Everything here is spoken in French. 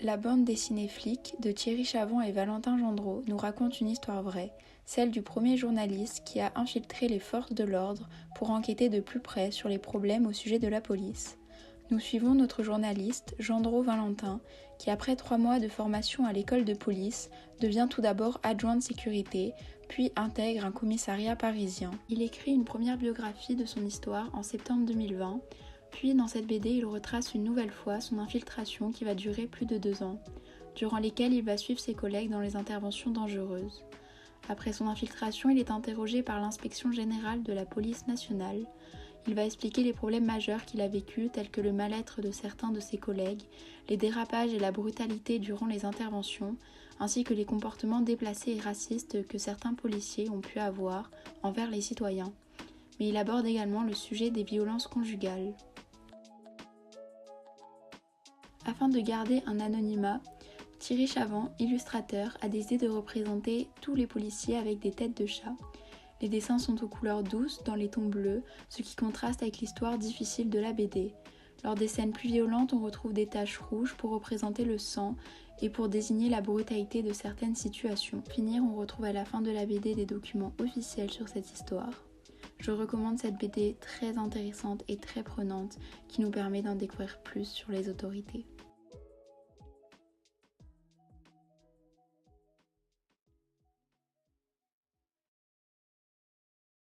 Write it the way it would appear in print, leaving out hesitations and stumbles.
La bande dessinée Flic de Thierry Chavant et Valentin Gendreau nous raconte une histoire vraie, celle du premier journaliste qui a infiltré les forces de l'ordre pour enquêter de plus près sur les problèmes au sujet de la police. Nous suivons notre journaliste, Gendreau Valentin, qui après 3 mois de formation à l'école de police, devient tout d'abord adjoint de sécurité, puis intègre un commissariat parisien. Il écrit une première biographie de son histoire en septembre 2020, puis dans cette BD, il retrace une nouvelle fois son infiltration qui va durer plus de 2 ans, durant lesquels il va suivre ses collègues dans les interventions dangereuses. Après son infiltration, il est interrogé par l'inspection générale de la police nationale. Il va expliquer les problèmes majeurs qu'il a vécus, tels que le mal-être de certains de ses collègues, les dérapages et la brutalité durant les interventions, ainsi que les comportements déplacés et racistes que certains policiers ont pu avoir envers les citoyens. Mais il aborde également le sujet des violences conjugales. Afin de garder un anonymat, Thierry Chavant, illustrateur, a décidé de représenter tous les policiers avec des têtes de chat. Les dessins sont aux couleurs douces dans les tons bleus, ce qui contraste avec l'histoire difficile de la BD. Lors des scènes plus violentes, on retrouve des taches rouges pour représenter le sang et pour désigner la brutalité de certaines situations. Pour finir, on retrouve à la fin de la BD des documents officiels sur cette histoire. Je recommande cette BD très intéressante et très prenante qui nous permet d'en découvrir plus sur les autorités.